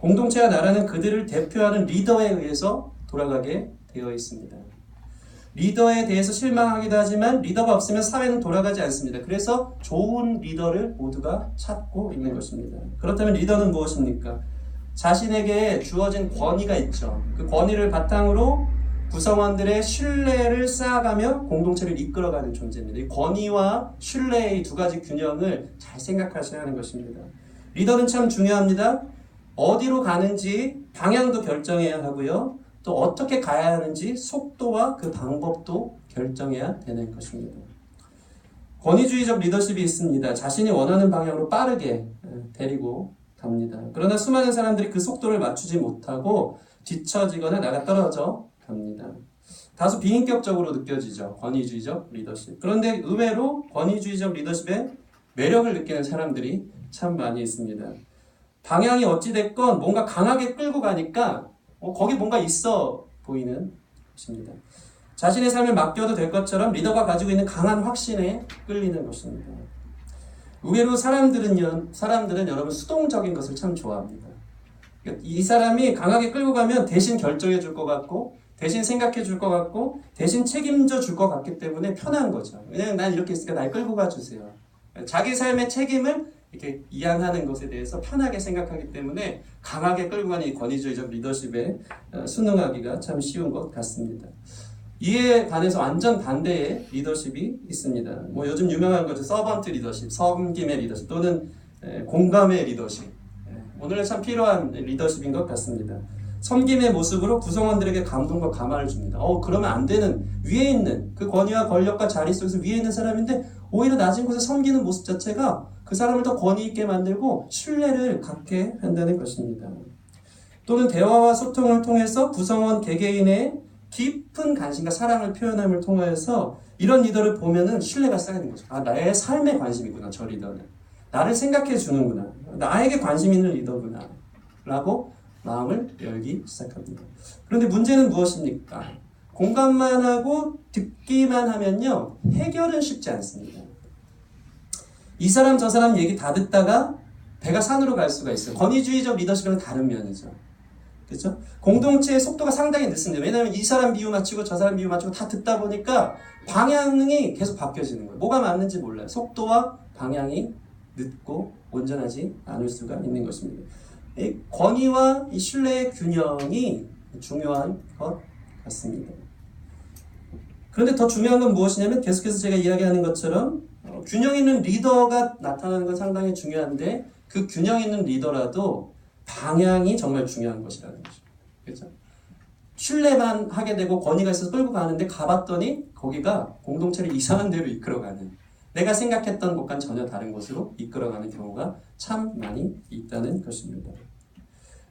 공동체와 나라는 그들을 대표하는 리더에 의해서 돌아가게 되어 있습니다. 리더에 대해서 실망하기도 하지만 리더가 없으면 사회는 돌아가지 않습니다. 그래서 좋은 리더를 모두가 찾고 있는 것입니다. 그렇다면 리더는 무엇입니까? 자신에게 주어진 권위가 있죠. 그 권위를 바탕으로 구성원들의 신뢰를 쌓아가며 공동체를 이끌어가는 존재입니다. 이 권위와 신뢰의 두 가지 균형을 잘 생각하셔야 하는 것입니다. 리더는 참 중요합니다. 어디로 가는지 방향도 결정해야 하고요. 또 어떻게 가야 하는지 속도와 그 방법도 결정해야 되는 것입니다. 권위주의적 리더십이 있습니다. 자신이 원하는 방향으로 빠르게 데리고 갑니다. 그러나 수많은 사람들이 그 속도를 맞추지 못하고 뒤처지거나 나가 떨어져 갑니다. 다소 비인격적으로 느껴지죠. 권위주의적 리더십. 그런데 의외로 권위주의적 리더십에 매력을 느끼는 사람들이 참 많이 있습니다. 방향이 어찌됐건 뭔가 강하게 끌고 가니까 거기 뭔가 있어 보이는 것입니다. 자신의 삶을 맡겨도 될 것처럼 리더가 가지고 있는 강한 확신에 끌리는 것입니다. 의외로 사람들은 여러분 수동적인 것을 참 좋아합니다. 이 사람이 강하게 끌고 가면 대신 결정해 줄 것 같고 대신 생각해 줄 것 같고 대신 책임져 줄 것 같기 때문에 편한 거죠. 왜냐하면 난 이렇게 있으니까 날 끌고 가주세요. 자기 삶의 책임을 이렇게 이양하는 것에 대해서 편하게 생각하기 때문에 강하게 끌고 가는 이 권위주의적 리더십에 순응하기가 참 쉬운 것 같습니다. 이에 반해서 완전 반대의 리더십이 있습니다. 요즘 유명한 거죠. 서번트 리더십, 섬김의 리더십 또는 공감의 리더십. 오늘은 참 필요한 리더십인 것 같습니다. 섬김의 모습으로 구성원들에게 감동과 감화를 줍니다. 그러면 안 되는 위에 있는 그 권위와 권력과 자리 속에서 위에 있는 사람인데 오히려 낮은 곳에 섬기는 모습 자체가 그 사람을 더 권위 있게 만들고 신뢰를 갖게 한다는 것입니다. 또는 대화와 소통을 통해서 구성원 개개인의 깊은 관심과 사랑을 표현함을 통해서 이런 리더를 보면은 신뢰가 쌓이는 거죠. 나의 삶에 관심이 있구나, 저 리더는. 나를 생각해 주는구나. 나에게 관심 있는 리더구나. 라고 마음을 열기 시작합니다. 그런데 문제는 무엇입니까? 공감만 하고 듣기만 하면요, 해결은 쉽지 않습니다. 이 사람 저 사람 얘기 다 듣다가 배가 산으로 갈 수가 있어요. 권위주의적 리더십은 다른 면이죠. 그렇죠? 공동체의 속도가 상당히 늦습니다. 왜냐하면 이 사람 비유 맞추고 저 사람 비유 맞추고 다 듣다 보니까 방향이 계속 바뀌어지는 거예요. 뭐가 맞는지 몰라요. 속도와 방향이 늦고 온전하지 않을 수가 있는 것입니다. 이 권위와 이 신뢰의 균형이 중요한 것 같습니다. 그런데 더 중요한 건 무엇이냐면 계속해서 제가 이야기하는 것처럼 균형 있는 리더가 나타나는 건 상당히 중요한데 그 균형 있는 리더라도 방향이 정말 중요한 것이라는 거죠. 그렇죠? 신뢰만 하게 되고 권위가 있어서 끌고 가는데 가봤더니 거기가 공동체를 이상한 데로 이끌어가는, 내가 생각했던 것과는 전혀 다른 곳으로 이끌어가는 경우가 참 많이 있다는 것입니다.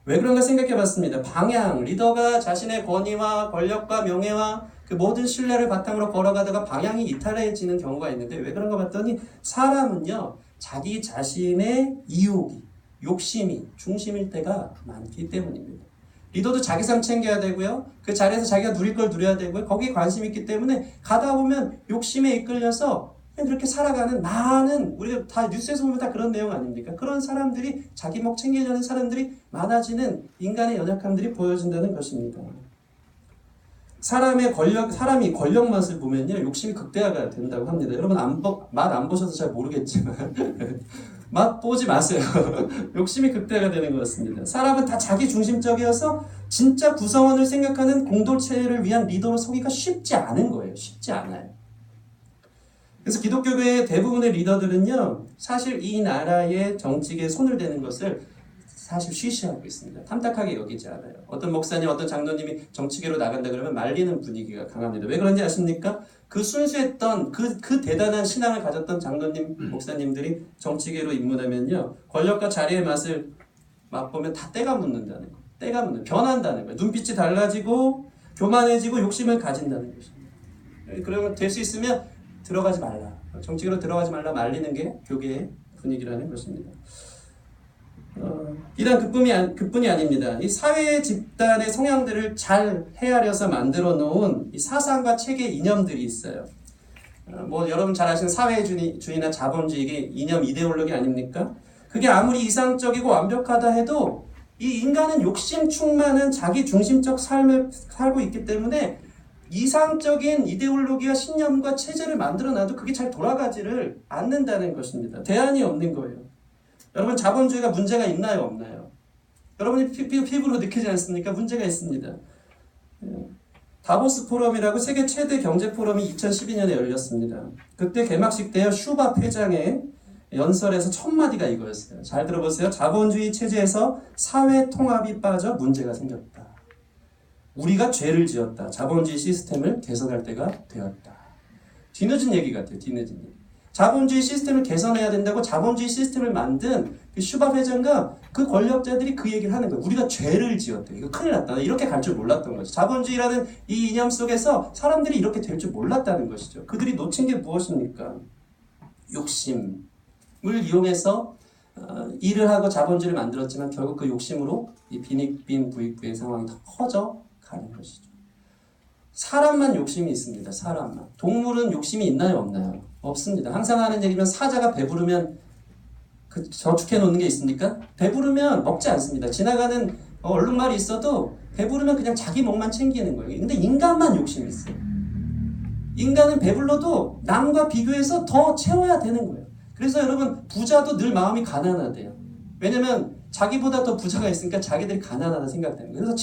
왜 그런가 생각해 봤습니다. 방향, 리더가 자신의 권위와 권력과 명예와 그 모든 신뢰를 바탕으로 걸어가다가 방향이 이탈해지는 경우가 있는데 왜 그런가 봤더니 사람은요, 자기 자신의 이욕이, 욕심이 중심일 때가 많기 때문입니다. 리더도 자기 삶 챙겨야 되고요. 그 자리에서 자기가 누릴 걸 누려야 되고요. 거기에 관심이 있기 때문에 가다 보면 욕심에 이끌려서 그렇게 살아가는 많은, 우리가 다 뉴스에서 보면 다 그런 내용 아닙니까? 그런 사람들이, 자기 목 챙기려는 사람들이 많아지는 인간의 연약함들이 보여진다는 것입니다. 사람이 권력 맛을 보면요, 욕심이 극대화가 된다고 합니다. 여러분 맛 안 보셔서 잘 모르겠지만 맛 보지 마세요. 욕심이 극대화가 되는 것 같습니다. 사람은 다 자기 중심적이어서 진짜 구성원을 생각하는 공동체를 위한 리더로 서기가 쉽지 않은 거예요. 쉽지 않아요. 그래서 기독교계의 대부분의 리더들은요, 사실 이 나라의 정직에 손을 대는 것을 사실 쉬쉬하고 있습니다. 탐탁하게 여기지 않아요. 어떤 목사님, 어떤 장로님이 정치계로 나간다 그러면 말리는 분위기가 강합니다. 왜 그런지 아십니까? 그 순수했던 그 대단한 신앙을 가졌던 장로님, 목사님들이 정치계로 입문하면요, 권력과 자리의 맛을 맛보면 다 때가 묻는다는 거. 때가 묻는, 변한다는 거예요. 눈빛이 달라지고 교만해지고 욕심을 가진다는 것입니다. 그러면 될 수 있으면 들어가지 말라. 정치계로 들어가지 말라 말리는 게 교계의 분위기라는 것입니다. 이런 그뿐이 아닙니다. 이 사회 집단의 성향들을 잘 헤아려서 만들어 놓은 이 사상과 체계 이념들이 있어요. 여러분 잘 아시는 사회주의나 자본주의 이념 이데올로기 아닙니까? 그게 아무리 이상적이고 완벽하다 해도 이 인간은 욕심 충만한 자기 중심적 삶을 살고 있기 때문에 이상적인 이데올로기와 신념과 체제를 만들어놔도 그게 잘 돌아가지를 않는다는 것입니다. 대안이 없는 거예요. 여러분, 자본주의가 문제가 있나요, 없나요? 여러분이 피부로 느끼지 않습니까? 문제가 있습니다. 다보스 포럼이라고 세계 최대 경제 포럼이 2012년에 열렸습니다. 그때 개막식 때 슈밥 회장의 연설에서 첫 마디가 이거였어요. 잘 들어보세요. 자본주의 체제에서 사회 통합이 빠져 문제가 생겼다. 우리가 죄를 지었다. 자본주의 시스템을 개선할 때가 되었다. 뒤늦은 얘기 같아요. 뒤늦은 얘기. 자본주의 시스템을 개선해야 된다고 자본주의 시스템을 만든 그 슈밥 회장과 그 권력자들이 그 얘기를 하는 거예요. 우리가 죄를 지었대. 이거 큰일 났다. 이렇게 갈 줄 몰랐던 거죠. 자본주의라는 이 이념 속에서 사람들이 이렇게 될 줄 몰랐다는 것이죠. 그들이 놓친 게 무엇입니까? 욕심을 이용해서 일을 하고 자본주의를 만들었지만 결국 그 욕심으로 이 빈익빈 부익부의 상황이 더 커져 가는 것이죠. 사람만 욕심이 있습니다. 사람만. 동물은 욕심이 있나요, 없나요? 없습니다. 항상 하는 얘기면 사자가 배부르면 저축해 놓는 게 있습니까? 배부르면 먹지 않습니다. 지나가는 얼룩말이 있어도 배부르면 그냥 자기 먹만 챙기는 거예요. 근데 인간만 욕심이 있어요. 인간은 배불러도 남과 비교해서 더 채워야 되는 거예요. 그래서 여러분, 부자도 늘 마음이 가난하대요. 왜냐면 자기보다 더 부자가 있으니까 자기들이 가난하다 생각되는 거예요. 그래서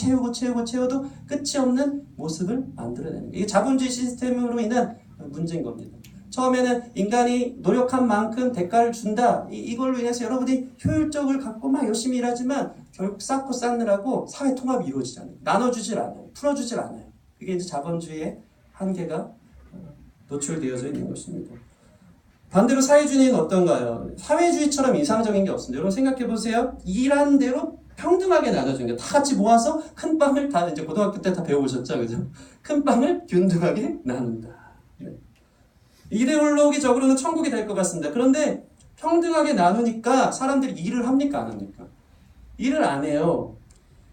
채워도 끝이 없는 모습을 만들어내는 거예요. 이게 자본주의 시스템으로 인한 문제인 겁니다. 처음에는 인간이 노력한 만큼 대가를 준다. 이걸로 인해서 여러분이 효율적을 갖고 막 열심히 일하지만 결국 쌓고 쌓느라고 사회 통합이 이루어지지 않아요. 나눠주질 않아요. 풀어주질 않아요. 그게 이제 자본주의의 한계가 노출되어져 있는 것입니다. 반대로 사회주의는 어떤가요? 사회주의처럼 이상적인 게 없습니다. 여러분 생각해 보세요. 일한 대로 평등하게 나눠주는 게 다 같이 모아서 큰 빵을 다 이제 고등학교 때 다 배워보셨죠, 그죠? 큰 빵을 균등하게 나눈다. 네. 이데올로기적으로는 천국이 될 것 같습니다. 그런데 평등하게 나누니까 사람들이 일을 합니까, 안 합니까? 일을 안 해요.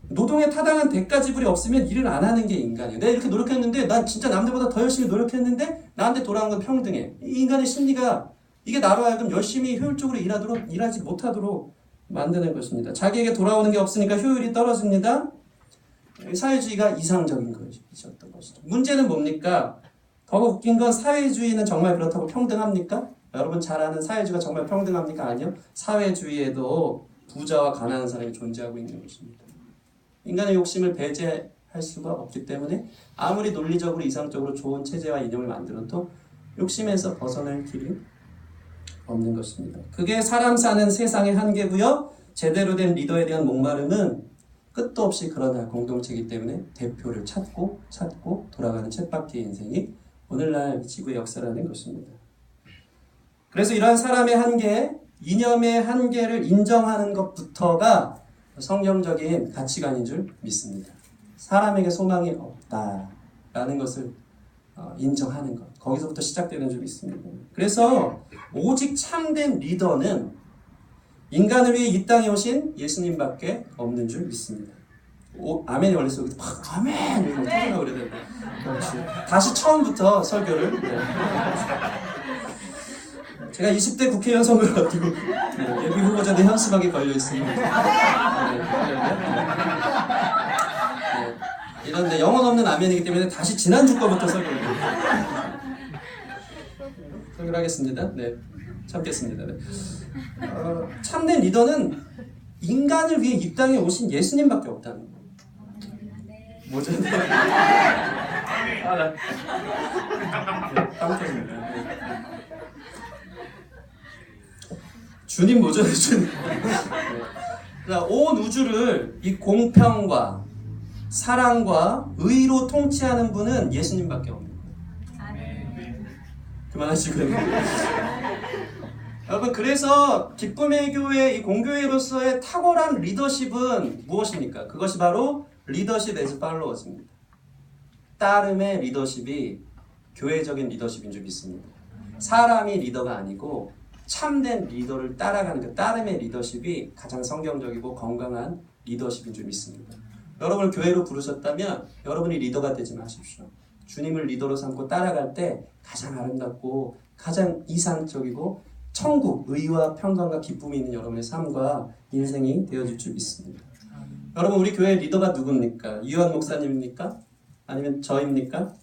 노동에 타당한 대가 지불이 없으면 일을 안 하는 게 인간이에요. 내가 이렇게 노력했는데 난 진짜 남들보다 더 열심히 노력했는데 나한테 돌아온 건 평등해. 이 인간의 심리가 이게 나로 하여금 열심히 효율적으로 일하지 못하도록 만드는 것입니다. 자기에게 돌아오는 게 없으니까 효율이 떨어집니다. 사회주의가 이상적인 것이었던 것이죠. 문제는 뭡니까? 더 웃긴 건 사회주의는 정말 그렇다고 평등합니까? 여러분 잘 아는 사회주의가 정말 평등합니까? 아니요. 사회주의에도 부자와 가난한 사람이 존재하고 있는 것입니다. 인간의 욕심을 배제할 수가 없기 때문에 아무리 논리적으로 이상적으로 좋은 체제와 이념을 만들어도 욕심에서 벗어날 길이 없는 것입니다. 그게 사람 사는 세상의 한계고요. 제대로 된 리더에 대한 목마름은 끝도 없이 그러나 공동체이기 때문에 대표를 찾고 돌아가는 쳇바퀴의 인생이 오늘날 지구의 역사라는 것입니다. 그래서 이러한 사람의 한계, 이념의 한계를 인정하는 것부터가 성경적인 가치관인 줄 믿습니다. 사람에게 소망이 없다라는 것을 인정하는 것. 거기서부터 시작되는 줄 믿습니다. 그래서 오직 참된 리더는 인간을 위해 이 땅에 오신 예수님밖에 없는 줄 믿습니다. 아멘이 원래 쏘기 아멘! 이렇게 터져나오고 그래야 되는데. 그렇지. 다시 처음부터 설교를. 네. 제가 20대 국회의원 선거를 앞두고 예비 후보자들 현수막에 걸려있습니다. 이런데 영혼 없는 아멘이기 때문에 다시 지난주 거부터 설교를 하겠습니다. 네, 참겠습니다. 네. 참된 리더는 인간을 위해 이 땅에 오신 예수님밖에 없다는 거예요. 뭐죠? 네. 깜 터집니다. 주님 뭐죠? 주님. 온 우주를 이 공평과 사랑과 의로 통치하는 분은 예수님밖에 없는 거예요. 그만하시고요. 여러분, 그래서 기쁨의 교회, 이 공교회로서의 탁월한 리더십은 무엇입니까? 그것이 바로 리더십 as followers입니다. 따름의 리더십이 교회적인 리더십인 줄 믿습니다. 사람이 리더가 아니고 참된 리더를 따라가는 그 따름의 리더십이 가장 성경적이고 건강한 리더십인 줄 믿습니다. 여러분을 교회로 부르셨다면 여러분이 리더가 되지 마십시오. 주님을 리더로 삼고 따라갈 때 가장 아름답고 가장 이상적이고 천국, 의와 평강과 기쁨이 있는 여러분의 삶과 인생이 되어질 줄 믿습니다. 여러분 우리 교회 리더가 누굽니까? 유현 목사님입니까? 아니면 저입니까?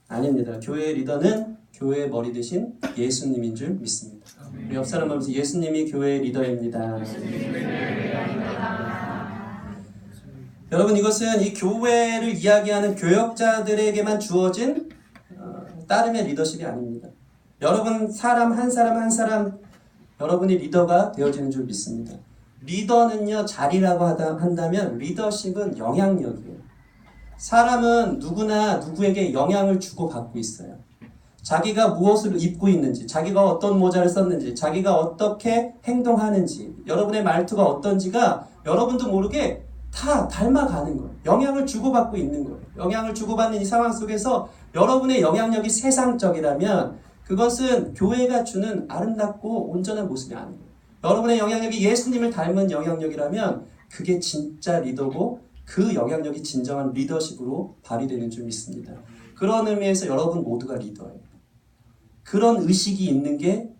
아닙니다. 교회 리더는 교회의 머리 대신 예수님인 줄 믿습니다. 우리 옆 사람 보면서 예수님이 교회의 리더입니다. 여러분 이것은 이 교회를 이야기하는 교역자들에게만 주어진 따름의 리더십이 아닙니다. 여러분 사람 한 사람 여러분이 리더가 되어지는 줄 믿습니다. 리더는요 자리라고 한다면 리더십은 영향력이에요. 사람은 누구나 누구에게 영향을 주고받고 있어요. 자기가 무엇을 입고 있는지, 자기가 어떤 모자를 썼는지, 자기가 어떻게 행동하는지, 여러분의 말투가 어떤지가 여러분도 모르게 다 닮아가는 거예요. 영향을 주고받고 있는 거예요. 영향을 주고받는 이 상황 속에서 여러분의 영향력이 세상적이라면 그것은 교회가 주는 아름답고 온전한 모습이 아니에요. 여러분의 영향력이 예수님을 닮은 영향력이라면 그게 진짜 리더고 그 영향력이 진정한 리더십으로 발휘되는 줄 믿습니다. 그런 의미에서 여러분 모두가 리더예요. 그런 의식이 있는 게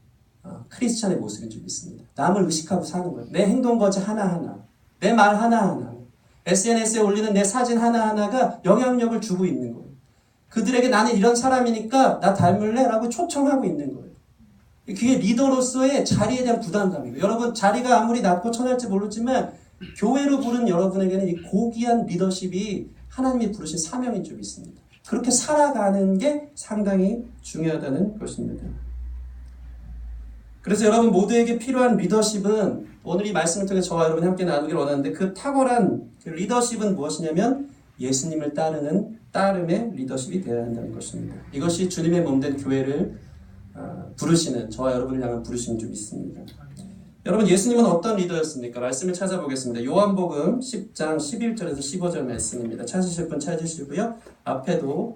크리스찬의 모습인 줄 믿습니다. 남을 의식하고 사는 거예요. 내 행동거지 하나하나, 내 말 하나하나, SNS에 올리는 내 사진 하나하나가 영향력을 주고 있는 거예요. 그들에게 나는 이런 사람이니까 나 닮을래? 라고 초청하고 있는 거예요. 그게 리더로서의 자리에 대한 부담감이에요. 여러분 자리가 아무리 낮고 천할지 모르지만 교회로 부른 여러분에게는 이 고귀한 리더십이 하나님이 부르신 사명인 줄 믿습니다. 그렇게 살아가는 게 상당히 중요하다는 것입니다. 그래서 여러분 모두에게 필요한 리더십은 오늘 이 말씀을 통해 저와 여러분이 함께 나누기를 원하는데 그 탁월한 그 리더십은 무엇이냐면 예수님을 따름의 리더십이 되어야 한다는 것입니다. 이것이 주님의 몸된 교회를 부르시는 저와 여러분을 향한 부르심인 줄 믿습니다. 여러분 예수님은 어떤 리더였습니까? 말씀을 찾아보겠습니다. 요한복음 10장 11절에서 15절 말씀입니다. 찾으실 분 찾으시고요. 앞에도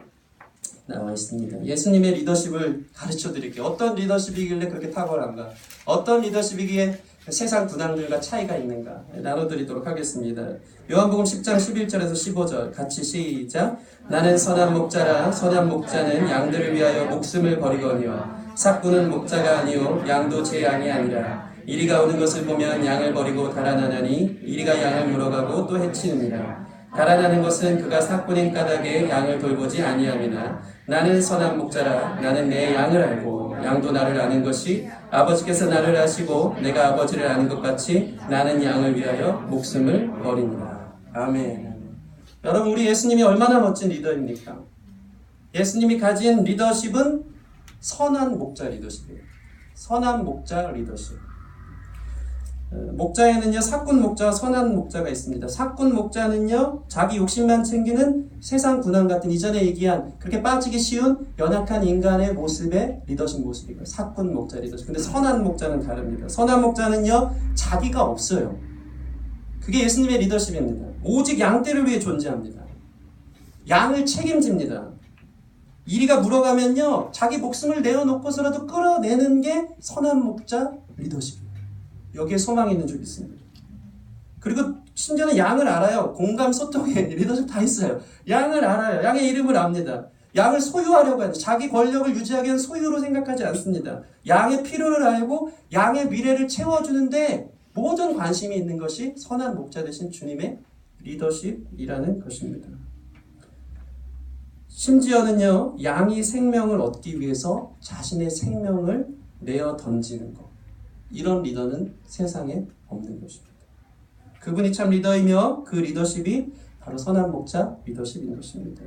나와 있습니다. 예수님의 리더십을 가르쳐 드릴게요. 어떤 리더십이길래 그렇게 탁월한가? 어떤 리더십이기에 세상 군왕들과 차이가 있는가? 나눠드리도록 하겠습니다. 요한복음 10장 11절에서 15절 같이 시작. 나는 선한 목자라. 선한 목자는 양들을 위하여 목숨을 버리거니와 삭구는 목자가 아니요 양도 제 양이 아니라 이리가 오는 것을 보면 양을 버리고 달아나나니 이리가 양을 물어가고 또 해치느니라. 달아나는 것은 그가 삭구된 까닭에 양을 돌보지 아니함이나 나는 선한 목자라. 나는 내 양을 알고 양도 나를 아는 것이 아버지께서 나를 아시고 내가 아버지를 아는 것 같이 나는 양을 위하여 목숨을 버리니라. 아멘. 여러분 우리 예수님이 얼마나 멋진 리더입니까? 예수님이 가진 리더십은 선한 목자 리더십이에요. 선한 목자 리더십. 목자에는요 삭군 목자와 선한 목자가 있습니다. 삭군 목자는요 자기 욕심만 챙기는 세상 군왕 같은 이전에 얘기한 그렇게 빠지기 쉬운 연약한 인간의 모습의 리더십 모습이고요. 삭군 목자 리더십. 근데 선한 목자는 다릅니다. 선한 목자는요 자기가 없어요. 그게 예수님의 리더십입니다. 오직 양떼를 위해 존재합니다. 양을 책임집니다. 이리가 물어가면요 자기 목숨을 내어놓고서라도 끌어내는 게 선한 목자 리더십입니다. 여기에 소망이 있는 줄 믿습니다. 그리고 심지어는 양을 알아요. 공감, 소통에 리더십 다 있어요. 양을 알아요. 양의 이름을 압니다. 양을 소유하려고 하죠. 자기 권력을 유지하기 위한 소유로 생각하지 않습니다. 양의 필요를 알고 양의 미래를 채워주는데 모든 관심이 있는 것이 선한 목자 되신 주님의 리더십이라는 것입니다. 심지어는요 양이 생명을 얻기 위해서 자신의 생명을 내어 던지는 것, 이런 리더는 세상에 없는 것입니다. 그분이 참 리더이며 그 리더십이 바로 선한 목자 리더십인 것입니다.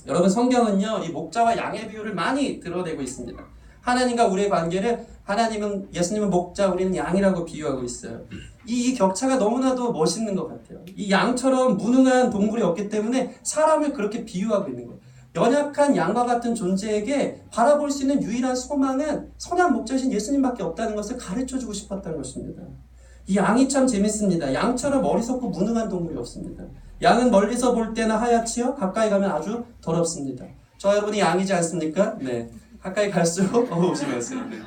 여러분 성경은요 이 목자와 양의 비유를 많이 드러내고 있습니다. 하나님과 우리의 관계를 하나님은 예수님은 목자 우리는 양이라고 비유하고 있어요. 이 격차가 너무나도 멋있는 것 같아요. 이 양처럼 무능한 동물이 없기 때문에 사람을 그렇게 비유하고 있는 거예요. 연약한 양과 같은 존재에게 바라볼 수 있는 유일한 소망은 선한 목자이신 예수님밖에 없다는 것을 가르쳐주고 싶었다는 것입니다. 이 양이 참 재밌습니다. 양처럼 어리석고 무능한 동물이 없습니다. 양은 멀리서 볼 때나 하얗지요. 가까이 가면 아주 더럽습니다. 저 여러분이 양이지 않습니까? 네. 가까이 갈수록 조심하세요. 네.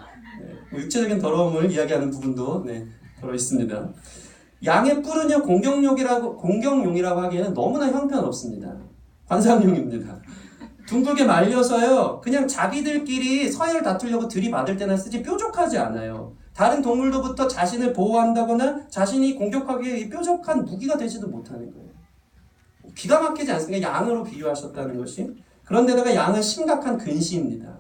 육체적인 더러움을 이야기하는 부분도 들어 있습니다. 양의 뿔은요 공경용이라고 하기에는 너무나 형편없습니다. 관상용입니다. 둥글게 말려서요 그냥 자기들끼리 서열 다투려고 들이받을 때나 쓰지 뾰족하지 않아요. 다른 동물로부터 자신을 보호한다거나 자신이 공격하기에 뾰족한 무기가 되지도 못하는 거예요. 기가 막히지 않습니까? 양으로 비유하셨다는 것이. 그런데다가 양은 심각한 근시입니다.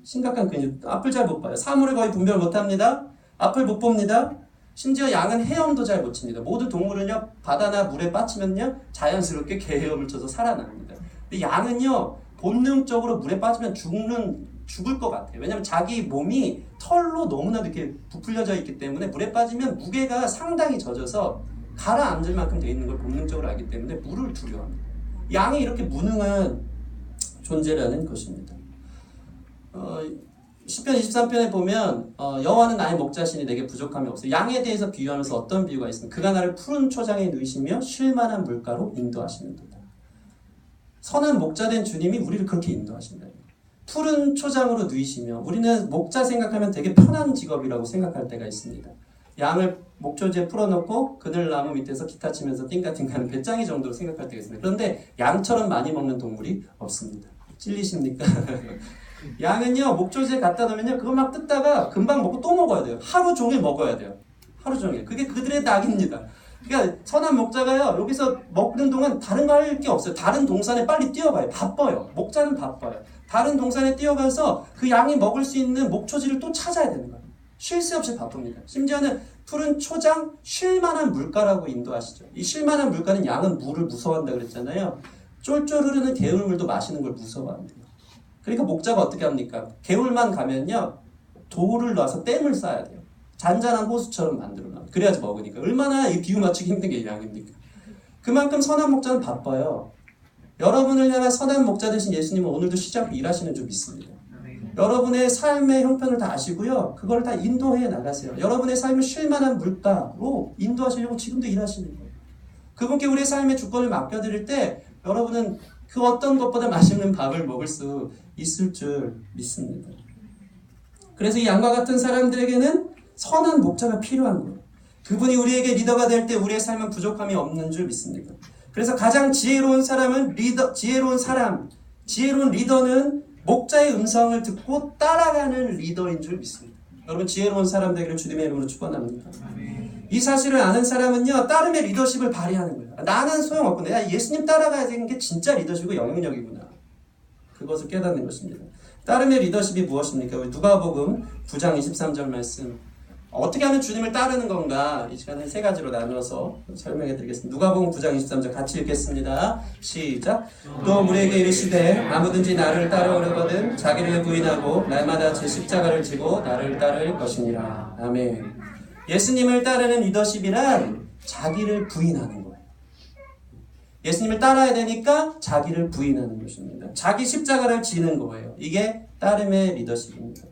심각한 근시. 앞을 잘 못 봐요. 사물을 거의 분별 못합니다. 앞을 못 봅니다. 심지어 양은 헤엄도 잘 못 칩니다. 모든 동물은요, 바다나 물에 빠지면요, 자연스럽게 개헤엄을 쳐서 살아납니다. 근데 양은요, 본능적으로 물에 빠지면 죽을 것 같아요. 왜냐하면 자기 몸이 털로 너무나도 이렇게 부풀려져 있기 때문에 물에 빠지면 무게가 상당히 젖어서 가라앉을 만큼 돼 있는 걸 본능적으로 알기 때문에 물을 두려워합니다. 양이 이렇게 무능한 존재라는 것입니다. 시편 23편에 보면 여호와는 나의 목자시니 내게 부족함이 없어요. 양에 대해서 비유하면서 어떤 비유가 있습니까? 그가 나를 푸른 초장에 누이시며 쉴만한 물가로 인도하시는도다. 선한 목자된 주님이 우리를 그렇게 인도하신다. 푸른 초장으로 누이시며, 우리는 목자 생각하면 되게 편한 직업이라고 생각할 때가 있습니다. 양을 목초지에 풀어놓고 그늘나무 밑에서 기타 치면서 띵까띵까하는 배짱이 정도로 생각할 때가 있습니다. 그런데 양처럼 많이 먹는 동물이 없습니다. 찔리십니까? 양은요, 목초지에 갖다 놓으면요, 그거 막 뜯다가 금방 먹고 또 먹어야 돼요. 하루 종일 먹어야 돼요. 하루 종일. 그게 그들의 낙입니다. 그러니까 선한 목자가요, 여기서 먹는 동안 다른 거 할 게 없어요. 다른 동산에 빨리 뛰어가요. 바빠요. 목자는 바빠요. 다른 동산에 뛰어가서 그 양이 먹을 수 있는 목초지를 또 찾아야 되는 거예요. 쉴 새 없이 바쁩니다. 심지어는 푸른 초장, 쉴만한 물가라고 인도하시죠. 이 쉴만한 물가는 양은 물을 무서워한다 그랬잖아요. 쫄쫄 흐르는 개울물도 마시는 걸 무서워합니다. 그러니까 목자가 어떻게 합니까? 개울만 가면요, 돌을 놔서 댐을 쌓아야 돼요. 잔잔한 호수처럼 만들어놔. 그래야지 먹으니까. 얼마나 이 비유 맞추기 힘든 게 양입니까? 그만큼 선한 목자는 바빠요. 여러분을 향한 선한 목자 되신 예수님은 오늘도 쉬지 않고 일하시는 줄 믿습니다. 여러분의 삶의 형편을 다 아시고요, 그걸 다 인도해 나가세요. 여러분의 삶을 쉴만한 물가로 인도하시려고 지금도 일하시는 거예요. 그분께 우리의 삶의 주권을 맡겨드릴 때 여러분은 그 어떤 것보다 맛있는 밥을 먹을 수 있을 줄 믿습니다. 그래서 이 양과 같은 사람들에게는 선한 목자가 필요한 거예요. 그분이 우리에게 리더가 될 때 우리의 삶은 부족함이 없는 줄 믿습니다. 그래서 가장 지혜로운 사람은 지혜로운 리더는 목자의 음성을 듣고 따라가는 리더인 줄 믿습니다. 여러분, 지혜로운 사람 되기를 주님의 이름으로 축원합니다. 이 사실을 아는 사람은요, 따름의 리더십을 발휘하는 거예요. 나는 소용없고 내가 예수님 따라가야 되는 게 진짜 리더십이고 영향력이구나. 그것을 깨닫는 것입니다. 따름의 리더십이 무엇입니까? 우리 누가복음 9장 23절 말씀. 어떻게 하면 주님을 따르는 건가? 이 시간에 세 가지로 나눠서 설명해 드리겠습니다. 누가복음 9장 23절 같이 읽겠습니다. 시작. 또 우리에게 이르시되 아무든지 나를 따르려거든 자기를 부인하고 날마다 제 십자가를 지고 나를 따를 것이니라. 아멘. 예수님을 따르는 리더십이란 자기를 부인하는 거예요. 예수님을 따라야 되니까 자기를 부인하는 것입니다. 자기 십자가를 지는 거예요. 이게 따름의 리더십입니다.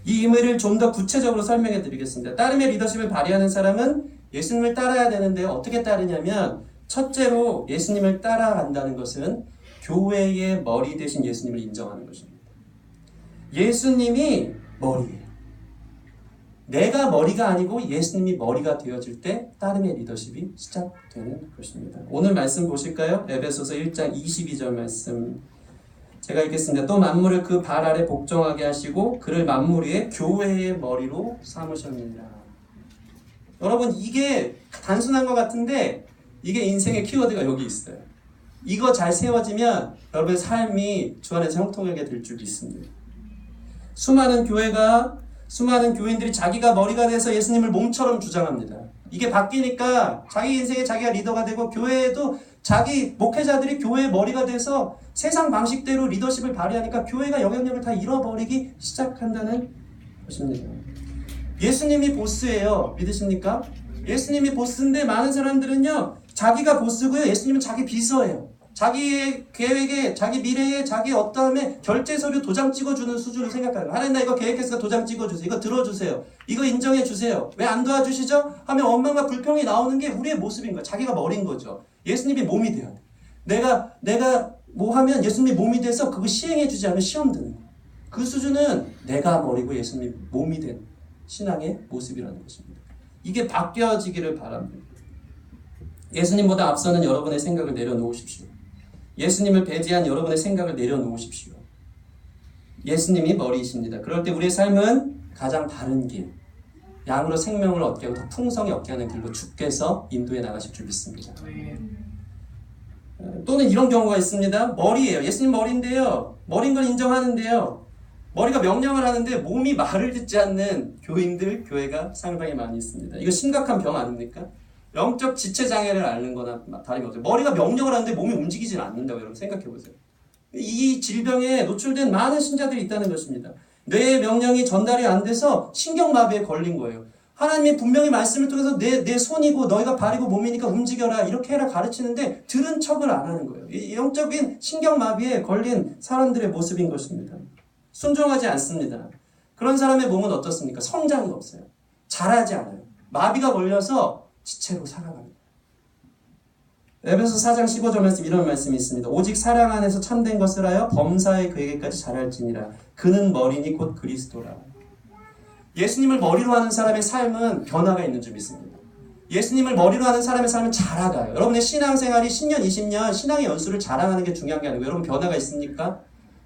이 의미를 좀 더 구체적으로 설명해 드리겠습니다. 따름의 리더십을 발휘하는 사람은 예수님을 따라야 되는데 어떻게 따르냐면, 첫째로 예수님을 따라간다는 것은 교회의 머리 되신 예수님을 인정하는 것입니다. 예수님이 머리예요. 내가 머리가 아니고 예수님이 머리가 되어질 때 따름의 리더십이 시작되는 것입니다. 오늘 말씀 보실까요? 에베소서 1장 22절 말씀 제가 읽겠습니다. 또 만물을 그 발 아래 복종하게 하시고 그를 만물 위에 교회의 머리로 삼으셨느니라. 여러분, 이게 단순한 것 같은데 이게 인생의 키워드가 여기 있어요. 이거 잘 세워지면 여러분의 삶이 주 안에서 형통하게 될 줄 믿습니다. 수많은 교인들이 자기가 머리가 돼서 예수님을 몸처럼 주장합니다. 이게 바뀌니까 자기 인생에 자기가 리더가 되고, 교회에도 자기 목회자들이 교회의 머리가 돼서 세상 방식대로 리더십을 발휘하니까 교회가 영향력을 다 잃어버리기 시작한다는 것입니다. 예수님이 보스예요. 믿으십니까? 예수님이 보스인데 많은 사람들은요, 자기가 보스고요, 예수님은 자기 비서예요. 자기의 계획에, 자기 미래에, 자기 어떠함에 결제 서류 도장 찍어주는 수준을 생각하는. 하나님, 나 이거 계획했으니까 도장 찍어주세요. 이거 들어주세요. 이거 인정해주세요. 왜 안 도와주시죠? 하면 원망과 불평이 나오는 게 우리의 모습인 거예요. 자기가 머리인 거죠. 예수님이 몸이 돼야 돼. 내가 뭐 하면 예수님이 몸이 돼서 그거 시행해주지 않으면 시험 드는 거예요. 그 수준은 내가 머리고 예수님이 몸이 된 신앙의 모습이라는 것입니다. 이게 바뀌어지기를 바랍니다. 예수님보다 앞서는 여러분의 생각을 내려놓으십시오. 예수님을 배제한 여러분의 생각을 내려놓으십시오. 예수님이 머리이십니다. 그럴 때 우리의 삶은 가장 바른 길, 양으로 생명을 얻게 하고 더 풍성히 얻게 하는 길로 주께서 인도해 나가실 줄 믿습니다. 또는 이런 경우가 있습니다. 머리예요. 예수님 머리인데요. 머리인 걸 인정하는데요. 머리가 명령을 하는데 몸이 말을 듣지 않는 교인들, 교회가 상당히 많이 있습니다. 이거 심각한 병 아닙니까? 영적 지체장애를 앓는 거나 다름이 없어요. 머리가 명령을 하는데 몸이 움직이질 않는다고 여러분 생각해 보세요. 이 질병에 노출된 많은 신자들이 있다는 것입니다. 뇌의 명령이 전달이 안 돼서 신경마비에 걸린 거예요. 하나님이 분명히 말씀을 통해서 내 손이고 너희가 발이고 몸이니까 움직여라 이렇게 해라 가르치는데 들은 척을 안 하는 거예요. 이 영적인 신경마비에 걸린 사람들의 모습인 것입니다. 순종하지 않습니다. 그런 사람의 몸은 어떻습니까? 성장이 없어요. 자라지 않아요. 마비가 걸려서 지체로 살아갑니다. 에베소 4장 15절 말씀 이런 말씀이 있습니다. 오직 사랑 안에서 참된 것을 하여 범사에 그에게까지 자랄지니라. 그는 머리니 곧 그리스도라. 예수님을 머리로 하는 사람의 삶은 변화가 있는 줄 믿습니다. 예수님을 머리로 하는 사람의 삶은 자라가요. 여러분의 신앙생활이 10년, 20년 신앙의 연수를 자랑하는 게 중요한 게 아니고 여러분 변화가 있습니까?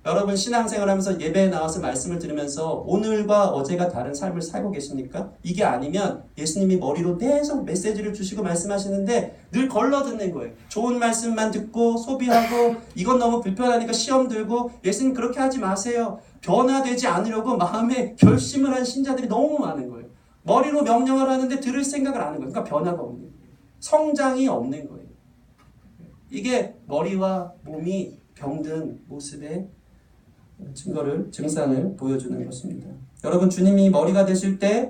여러분 신앙생활하면서 예배에 나와서 말씀을 들으면서 오늘과 어제가 다른 삶을 살고 계십니까? 이게 아니면 예수님이 머리로 계속 메시지를 주시고 말씀하시는데 늘 걸러듣는 거예요. 좋은 말씀만 듣고 소비하고 이건 너무 불편하니까 시험 들고 예수님 그렇게 하지 마세요. 변화되지 않으려고 마음에 결심을 한 신자들이 너무 많은 거예요. 머리로 명령을 하는데 들을 생각을 안 하는 거예요. 그러니까 변화가 없는 거예요. 성장이 없는 거예요. 이게 머리와 몸이 병든 모습의 증상을 보여주는 것입니다. 여러분 주님이 머리가 되실 때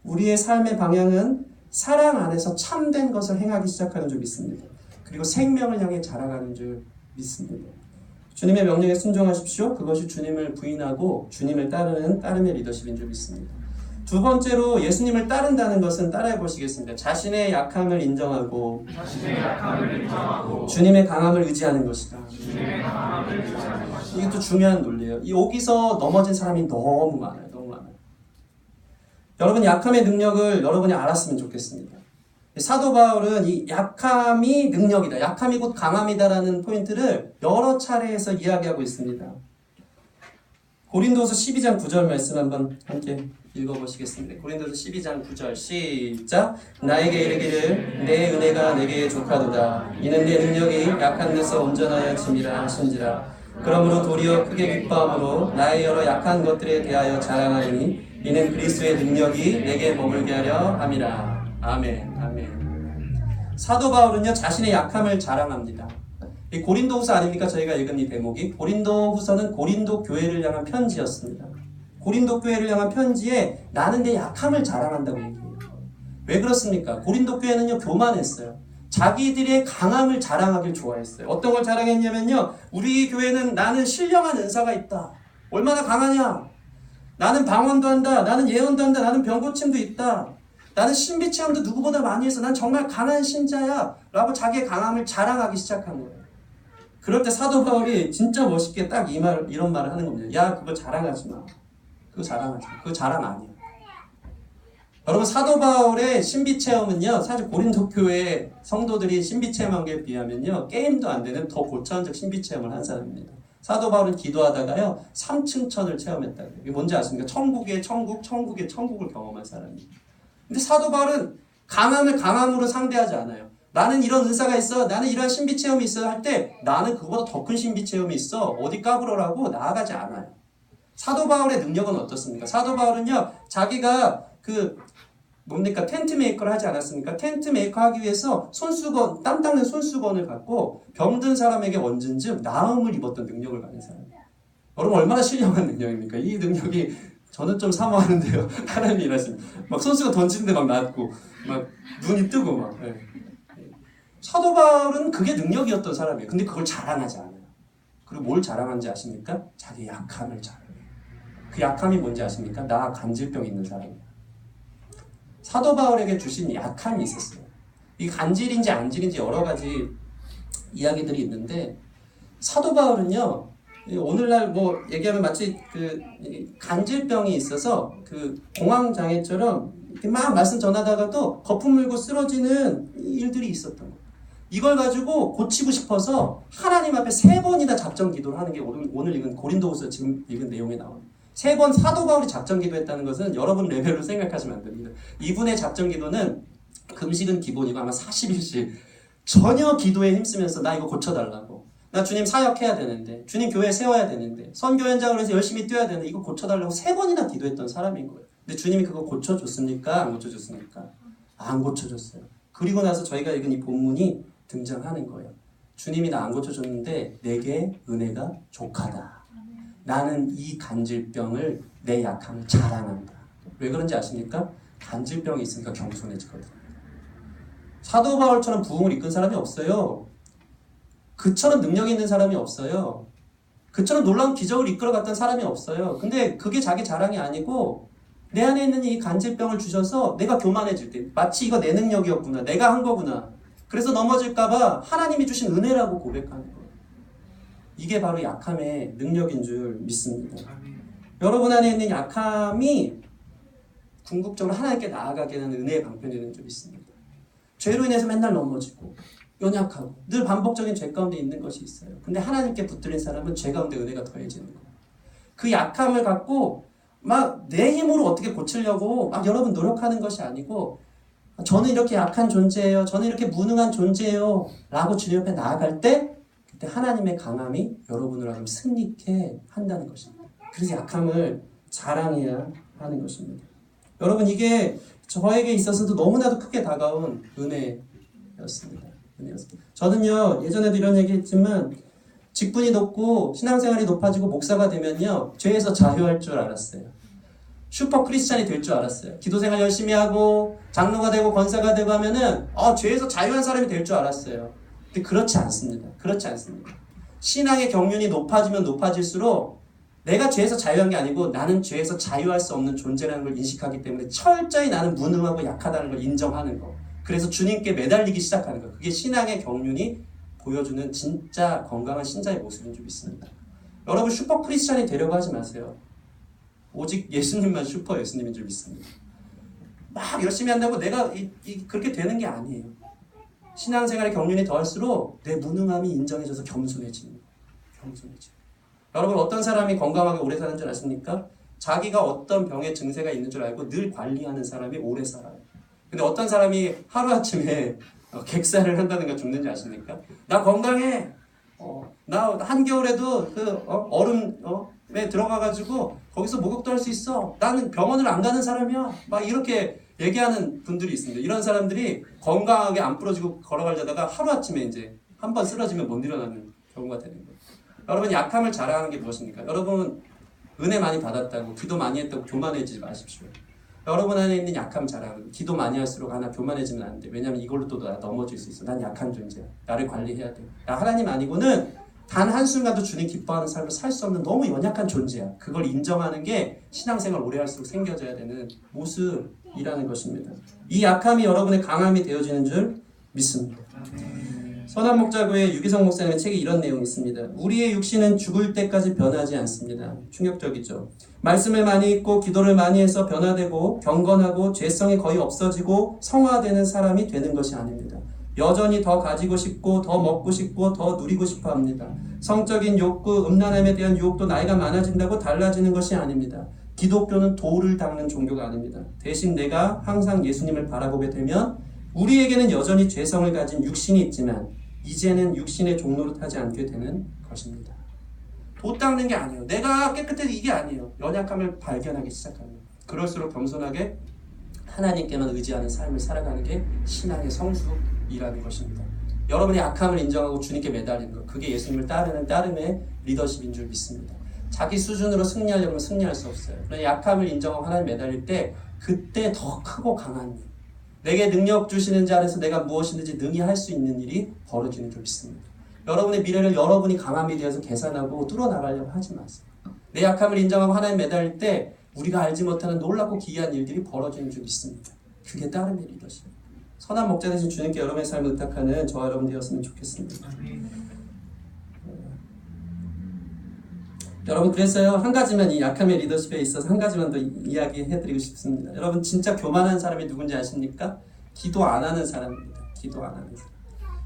우리의 삶의 방향은 사랑 안에서 참된 것을 행하기 시작하는 줄 믿습니다. 그리고 생명을 향해 자라가는 줄 믿습니다. 주님의 명령에 순종하십시오. 그것이 주님을 부인하고 주님을 따르는 따름의 리더십인 줄 믿습니다. 두 번째로 예수님을 따른다는 것은 따라해 보시겠습니다. 자신의 약함을 인정하고 주님의 강함을 의지하는 것이다. 이게 또 중요한 논리예요. 여기서 넘어진 사람이 너무 많아요. 너무 많아요. 여러분 약함의 능력을 여러분이 알았으면 좋겠습니다. 사도 바울은 이 약함이 능력이다. 약함이 곧 강함이다라는 포인트를 여러 차례에서 이야기하고 있습니다. 고린도서 12장 9절 말씀 한번 함께 읽어보시겠습니다. 고린도서 12장 9절 시작. 나에게 이르기를 내 은혜가 내게 족하도다. 이는 내 능력이 약한 데서 온전하여 짐이라 하신지라. 그러므로 도리어 크게 기뻐함으로 나의 여러 약한 것들에 대하여 자랑하리니 이는 그리스도의 능력이 내게 머물게 하려 함이라. 아멘. 아멘. 사도 바울은요 자신의 약함을 자랑합니다. 이 고린도후서 아닙니까? 저희가 읽은 이 대목이 고린도후서는 고린도 교회를 향한 편지였습니다. 고린도 교회를 향한 편지에 나는 내 약함을 자랑한다고 얘기해요. 왜 그렇습니까? 고린도 교회는요 교만했어요. 자기들의 강함을 자랑하길 좋아했어요. 어떤 걸 자랑했냐면요, 우리 교회는 나는 신령한 은사가 있다. 얼마나 강하냐? 나는 방언도 한다. 나는 예언도 한다. 나는 병고침도 있다. 나는 신비체험도 누구보다 많이 해서 난 정말 강한 신자야 라고 자기의 강함을 자랑하기 시작한 거예요. 그럴 때 사도 바울이 진짜 멋있게 딱 이런 말을 하는 겁니다. 야, 그거 자랑하지 마. 그거 자랑하지 마. 그거 자랑 아니야. 여러분, 사도 바울의 신비체험은요, 사실 고린도 교회 성도들이 신비체험한 게 비하면요, 게임도 안 되는 더 고차원적 신비체험을 한 사람입니다. 사도 바울은 기도하다가요 3층 천을 체험했다. 이게 뭔지 아십니까? 천국의 천국을 경험한 사람입니다. 근데 사도 바울은 강함을 강함으로 상대하지 않아요. 나는 이런 은사가 있어, 나는 이런 신비체험이 있어 할 때 나는 그거보다 더 큰 신비체험이 있어, 어디 까불어라고 나아가지 않아요. 사도 바울의 능력은 어떻습니까? 사도 바울은요 자기가 텐트 메이커를 하지 않았습니까? 텐트 메이커 하기 위해서 손수건, 땀 닦는 손수건을 갖고 병든 사람에게 얹은 즉 나음을 입었던 능력을 가진 사람이에요. 여러분 얼마나 신령한 능력입니까? 이 능력이 저는 좀 사모하는데요. 하나님이 일하시면 막 손수건 던지는데 막 낫고 막 눈이 뜨고 막. 네. 사도 바울은 그게 능력이었던 사람이에요. 근데 그걸 자랑하지 않아요. 그리고 뭘 자랑하는지 아십니까? 자기 약함을 자랑해요. 그 약함이 뭔지 아십니까? 나 간질병 있는 사람이에요. 사도 바울에게 주신 약함이 있었어요. 이 간질인지 안질인지 여러 가지 이야기들이 있는데 사도 바울은요 오늘날 얘기하면 마치 간질병이 있어서 공황장애처럼 이렇게 막 말씀 전하다가도 거품 물고 쓰러지는 일들이 있었던 거예요. 이걸 가지고 고치고 싶어서 하나님 앞에 3번이나 작정 기도를 하는 게 오늘 읽은 고린도후서 지금 읽은 내용에 나와요. 3번 사도 바울이 작정 기도했다는 것은 여러분 레벨로 생각하시면 안 됩니다. 이분의 작정 기도는 금식은 기본이고 아마 40일씩 전혀 기도에 힘쓰면서 나 이거 고쳐달라고. 나 주님 사역해야 되는데, 주님 교회 세워야 되는데, 선교 현장을 해서 열심히 뛰어야 되는데 이거 고쳐달라고 3번이나 기도했던 사람인 거예요. 근데 주님이 그거 고쳐줬습니까? 안 고쳐줬습니까? 안 고쳐줬어요. 그리고 나서 저희가 읽은 이 본문이 등장하는 거예요. 주님이 나 안 고쳐줬는데 내게 은혜가 족하다. 나는 이 간질병을, 내 약함을 자랑한다. 왜 그런지 아십니까? 간질병이 있으니까 겸손해지거든요. 사도 바울처럼 부흥을 이끈 사람이 없어요. 그처럼 능력 있는 사람이 없어요. 그처럼 놀라운 기적을 이끌어갔던 사람이 없어요. 근데 그게 자기 자랑이 아니고 내 안에 있는 이 간질병을 주셔서 내가 교만해질 때 마치 이거 내 능력이었구나. 내가 한 거구나. 그래서 넘어질까봐 하나님이 주신 은혜라고 고백하는 거예요. 이게 바로 약함의 능력인 줄 믿습니다. 여러분 안에 있는 약함이 궁극적으로 하나님께 나아가게 하는 은혜의 방편이 되는 줄 믿습니다. 죄로 인해서 맨날 넘어지고 연약하고 늘 반복적인 죄 가운데 있는 것이 있어요. 근데 하나님께 붙들린 사람은 죄 가운데 은혜가 더해지는 거예요. 그 약함을 갖고 막 내 힘으로 어떻게 고치려고 막 여러분 노력하는 것이 아니고 저는 이렇게 약한 존재예요. 저는 이렇게 무능한 존재예요. 라고 주님 옆에 나아갈 때 그때 하나님의 강함이 여러분을 하면 승리케 한다는 것입니다. 그래서 약함을 자랑해야 하는 것입니다. 여러분 이게 저에게 있어서도 너무나도 크게 다가온 은혜였습니다. 저는요 예전에도 이런 얘기 했지만 직분이 높고 신앙생활이 높아지고 목사가 되면요 죄에서 자유할 줄 알았어요. 슈퍼 크리스찬이 될 줄 알았어요. 기도생활 열심히 하고 장로가 되고 권사가 되고 하면은 죄에서 자유한 사람이 될 줄 알았어요. 근데 그렇지 않습니다. 그렇지 않습니다. 신앙의 경륜이 높아지면 높아질수록 내가 죄에서 자유한 게 아니고 나는 죄에서 자유할 수 없는 존재라는 걸 인식하기 때문에 철저히 나는 무능하고 약하다는 걸 인정하는 거. 그래서 주님께 매달리기 시작하는 거. 그게 신앙의 경륜이 보여주는 진짜 건강한 신자의 모습인 줄 믿습니다. 여러분 슈퍼 크리스찬이 되려고 하지 마세요. 오직 예수님만 슈퍼 예수님인 줄 믿습니다. 막 열심히 한다고 내가 그렇게 되는 게 아니에요. 신앙생활의 경륜이 더할수록 내 무능함이 인정해져서 겸손해지는 거예요. 겸손해지는. 여러분 어떤 사람이 건강하게 오래 사는 줄 아십니까? 자기가 어떤 병의 증세가 있는 줄 알고 늘 관리하는 사람이 오래 살아요. 근데 어떤 사람이 하루아침에 객사를 한다든가 죽는지 아십니까? 나 건강해. 나 한겨울에도 얼음에 들어가가지고 거기서 목욕도 할 수 있어. 나는 병원을 안 가는 사람이야. 막 이렇게 얘기하는 분들이 있습니다. 이런 사람들이 건강하게 안 부러지고 걸어가려다가 하루아침에 이제 한번 쓰러지면 못 일어나는 경우가 되는 거예요. 여러분 약함을 자랑하는 게 무엇입니까? 여러분 은혜 많이 받았다고 기도 많이 했다고 교만해지지 마십시오. 여러분 안에 있는 약함 자랑, 기도 많이 할수록 하나 교만해지면 안 돼. 왜냐면 이걸로 또 나 넘어질 수 있어. 난 약한 존재야. 나를 관리해야 돼. 나 하나님 아니고는 단 한순간도 주님 기뻐하는 삶을 살 수 없는 너무 연약한 존재야. 그걸 인정하는 게 신앙생활 오래 할수록 생겨져야 되는 모습이라는 것입니다. 이 약함이 여러분의 강함이 되어지는 줄 믿습니다. 선한목자교회 유기성 목사님의 책에 이런 내용이 있습니다. 우리의 육신은 죽을 때까지 변하지 않습니다. 충격적이죠. 말씀을 많이 읽고 기도를 많이 해서 변화되고 경건하고 죄성이 거의 없어지고 성화되는 사람이 되는 것이 아닙니다. 여전히 더 가지고 싶고 더 먹고 싶고 더 누리고 싶어 합니다. 성적인 욕구, 음란함에 대한 유혹도 나이가 많아진다고 달라지는 것이 아닙니다. 기독교는 돌을 닦는 종교가 아닙니다. 대신 내가 항상 예수님을 바라보게 되면 우리에게는 여전히 죄성을 가진 육신이 있지만 이제는 육신의 종로를 타지 않게 되는 것입니다. 도 닦는 게 아니에요. 내가 깨끗해도 이게 아니에요. 연약함을 발견하기 시작하는 거예요. 그럴수록 겸손하게 하나님께만 의지하는 삶을 살아가는 게 신앙의 성숙이라는 것입니다. 여러분의 약함을 인정하고 주님께 매달리는 것, 그게 예수님을 따르는 따름의 리더십인 줄 믿습니다. 자기 수준으로 승리하려면 승리할 수 없어요. 그러나 약함을 인정하고 하나님 매달릴 때 그때 더 크고 강한 일, 내게 능력 주시는 자 안에서 내가 무엇이든지 능히 할 수 있는 일이 벌어지는 줄 믿습니다. 여러분의 미래를 여러분이 강함에 대해서 계산하고 뚫어나가려고 하지 마세요. 내 약함을 인정하고 하나님 매달릴 때 우리가 알지 못하는 놀랍고 기이한 일들이 벌어지는 줄 믿습니다. 그게 따름의 리더십. 선한 목자 되신 주님께 여러분의 삶을 의탁하는 저와 여러분 되었으면 좋겠습니다. 여러분 그래서요 한 가지만 이 약함의 리더십에 있어서 한 가지만 더 이야기해드리고 싶습니다. 여러분 진짜 교만한 사람이 누군지 아십니까? 기도 안 하는 사람입니다. 기도 안 하는 사람.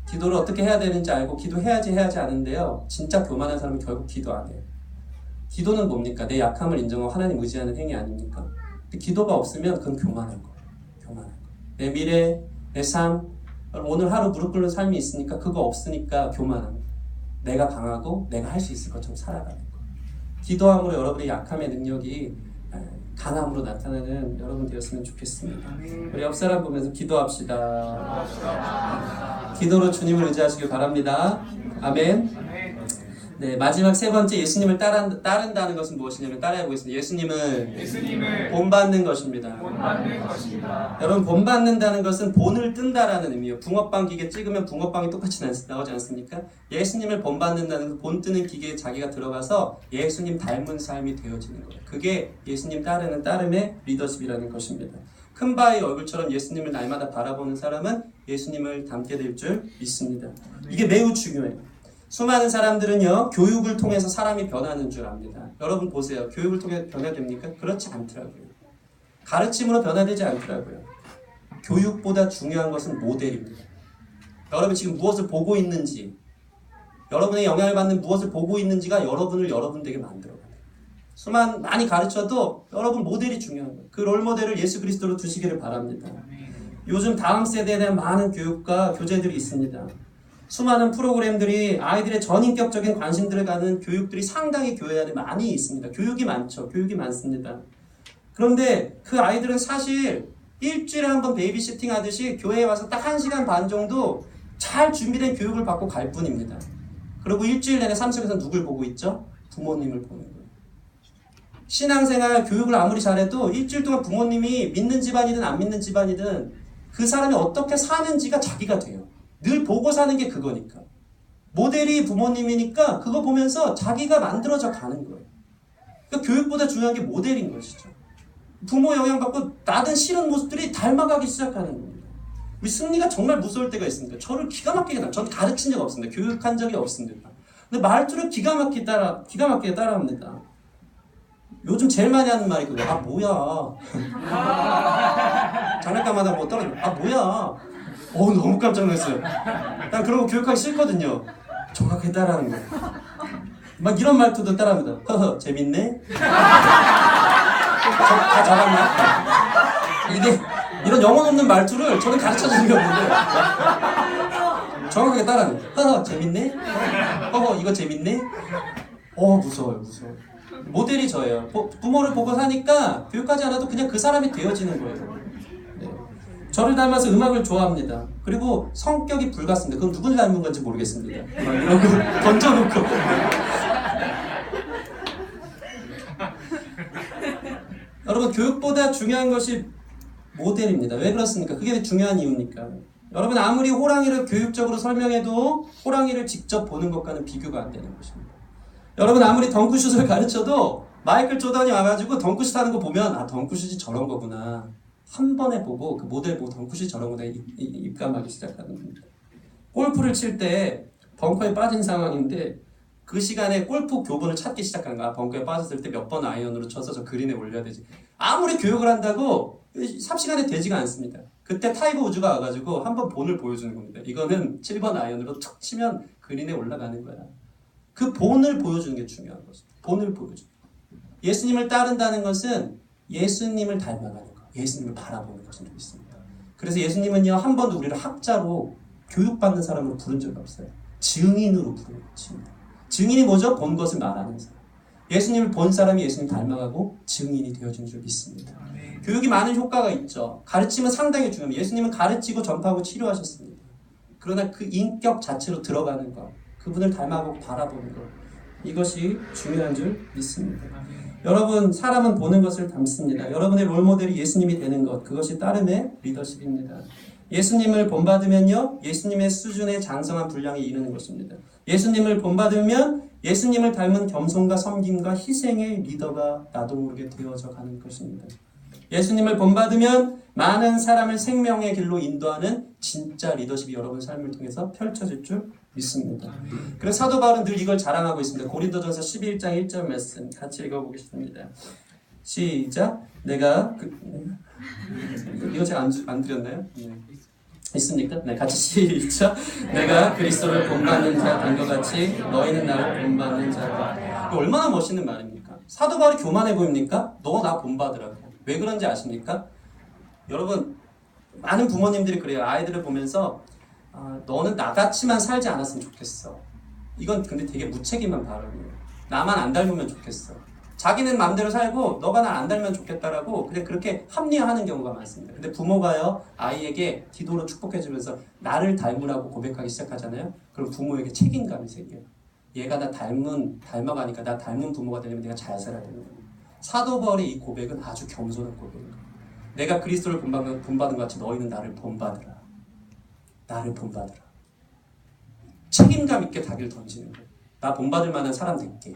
기도를 어떻게 해야 되는지 알고 기도해야지 해야지 아는데요 진짜 교만한 사람은 결국 기도 안 해요. 기도는 뭡니까? 내 약함을 인정하고 하나님 의지하는 행위 아닙니까? 근데 기도가 없으면 그건 교만한 거예요. 교만한 거. 내 미래, 내 삶, 오늘 하루 무릎 꿇는 삶이 있으니까 그거 없으니까 교만한 거예요. 내가 강하고 내가 할 수 있을 것처럼 살아가는 거예요. 기도함으로 여러분의 약함의 능력이 강함으로 나타나는 여러분 되었으면 좋겠습니다. 우리 옆 사람 보면서 기도합시다. 기도로 주님을 의지하시길 바랍니다. 아멘. 네, 마지막 세 번째 예수님을 따른다는 것은 무엇이냐면 따라해 보겠습니다. 예수님을 본받는 것입니다. 여러분, 본받는다는 것은 본을 뜬다라는 의미예요. 붕어빵 기계 찍으면 붕어빵이 똑같이 나오지 않습니까? 예수님을 본받는다는 것은 본 뜨는 기계에 자기가 들어가서 예수님 닮은 삶이 되어지는 거예요. 그게 예수님 따르는 따름의 리더십이라는 것입니다. 큰 바의 얼굴처럼 예수님을 날마다 바라보는 사람은 예수님을 닮게 될 줄 믿습니다. 이게 매우 중요해요. 수많은 사람들은요, 교육을 통해서 사람이 변하는 줄 압니다. 여러분 보세요. 교육을 통해 변화됩니까? 그렇지 않더라고요. 가르침으로 변화되지 않더라고요. 교육보다 중요한 것은 모델입니다. 여러분 지금 무엇을 보고 있는지, 여러분의 영향을 받는 무엇을 보고 있는지가 여러분을 여러분 되게 만들어가요. 많이 가르쳐도 여러분 모델이 중요한 거예요. 그 롤모델을 예수 그리스도로 두시기를 바랍니다. 요즘 다음 세대에 대한 많은 교육과 교재들이 있습니다. 수많은 프로그램들이 아이들의 전인격적인 관심들을 가는 교육들이 상당히 교회 안에 많이 있습니다. 교육이 많죠. 교육이 많습니다. 그런데 그 아이들은 사실 일주일에 한 번 베이비시팅 하듯이 교회에 와서 딱 1시간 반 정도 잘 준비된 교육을 받고 갈 뿐입니다. 그리고 일주일 내내 삶 속에서 누굴 보고 있죠? 부모님을 보는 거예요. 신앙생활 교육을 아무리 잘해도 일주일 동안 부모님이 믿는 집안이든 안 믿는 집안이든 그 사람이 어떻게 사는지가 자기가 돼요. 늘 보고 사는 게 그거니까. 모델이 부모님이니까 그거 보면서 자기가 만들어져 가는 거예요. 그러니까 교육보다 중요한 게 모델인 것이죠. 부모 영향받고 나든 싫은 모습들이 닮아가기 시작하는 겁니다. 우리 승리가 정말 무서울 때가 있습니다. 저를 기가 막히게 전 가르친 적 없습니다. 교육한 적이 없습니다. 근데 말투를 기가 막히게 따라합니다. 요즘 제일 많이 하는 말이 그거예요. 아 뭐야. 장난감마다 뭐 떨어져. 아 뭐야. 너무 깜짝 놀랐어요. 난 그런 거 교육하기 싫거든요. 정확하게 따라하는 거예요. 막 이런 말투도 따라합니다. 허허, 재밌네? 다 잡았나? 이게, 이런 영혼 없는 말투를 저는 가르쳐 준 적이 없는데, 정확하게 따라하는 거예요. 허허, 재밌네? 허허, 이거 재밌네? 무서워요. 모델이 저예요. 부모를 보고 사니까 교육하지 않아도 그냥 그 사람이 되어지는 거예요. 저를 닮아서 음악을 좋아합니다. 그리고 성격이 불같습니다. 그건 누굴 닮은 건지 모르겠습니다. 이러고 던져놓고. 여러분, 교육보다 중요한 것이 모델입니다. 왜 그렇습니까? 그게 중요한 이유니까. 여러분, 아무리 호랑이를 교육적으로 설명해도 호랑이를 직접 보는 것과는 비교가 안 되는 것입니다. 여러분, 아무리 덩크슛을 가르쳐도 마이클 조던이 와가지고 덩크슛 하는 거 보면 덩크슛이 저런 거구나. 한 번에 보고 그 모델 보고 덩크슛이 저런 거다 입감하기 시작하는 겁니다. 골프를 칠 때 벙커에 빠진 상황인데 그 시간에 골프 교본을 찾기 시작하는 거야. 벙커에 빠졌을 때 몇 번 아이언으로 쳐서 저 그린에 올려야 되지. 아무리 교육을 한다고 삽시간에 되지가 않습니다. 그때 타이거 우즈가 와가지고 한번 본을 보여주는 겁니다. 이거는 7번 아이언으로 툭 치면 그린에 올라가는 거야. 그 본을 보여주는 게 중요한 거죠. 본을 보여주는 거. 예수님을 따른다는 것은 예수님을 닮아가는 거. 예수님을 바라보는 것을 믿습니다. 그래서 예수님은요, 한 번도 우리를 학자로 교육받는 사람으로 부른 적이 없어요. 증인으로 부르는 것입니다. 증인이 뭐죠? 본 것을 말하는 사람. 예수님을 본 사람이 예수님 닮아가고 증인이 되어준 줄 믿습니다. 교육이 많은 효과가 있죠. 가르침은 상당히 중요합니다. 예수님은 가르치고 전파하고 치료하셨습니다. 그러나 그 인격 자체로 들어가는 것, 그분을 닮아가고 바라보는 것, 이것이 중요한 줄 믿습니다. 여러분, 사람은 보는 것을 닮습니다. 여러분의 롤모델이 예수님이 되는 것, 그것이 따름의 리더십입니다. 예수님을 본받으면요, 예수님의 수준의 장성한 분량에 이르는 것입니다. 예수님을 본받으면 예수님을 닮은 겸손과 섬김과 희생의 리더가 나도 모르게 되어져 가는 것입니다. 예수님을 본받으면 많은 사람을 생명의 길로 인도하는 진짜 리더십이 여러분 삶을 통해서 펼쳐질 줄 믿습니다. 그래서 사도 바울은 늘 이걸 자랑하고 있습니다. 고린도전서 11장 1절 말씀 같이 읽어보겠습니다. 시작. 내가 이거 제가 안 드렸나요? 네. 있습니까? 네, 같이 시작. 내가 그리스도를 본받는 자 된 것 같이 너희는 나를 본받는 자라. 얼마나 멋있는 말입니까? 사도 바울이 교만해 보입니까? 너 나 본받으라고. 왜 그런지 아십니까? 여러분, 많은 부모님들이 그래요. 아이들을 보면서 너는 나같이만 살지 않았으면 좋겠어. 이건 근데 되게 무책임한 발언이에요. 나만 안 닮으면 좋겠어. 자기는 마음대로 살고 너가 날 안 닮으면 좋겠다라고 그냥 그렇게 합리화하는 경우가 많습니다. 근데 부모가요, 아이에게 기도로 축복해주면서 나를 닮으라고 고백하기 시작하잖아요. 그럼 부모에게 책임감이 생겨요. 얘가 나 닮아가니까 나 닮은 부모가 되려면 내가 잘 살아야 되는 거예요. 사도 바울의 이 고백은 아주 겸손한 고백인 거예요. 내가 그리스도를 본받은 것 같이 너희는 나를 본받으라. 나를 본받으라. 책임감 있게 닭을 던지는 거예요. 나 본받을 만한 사람 될게.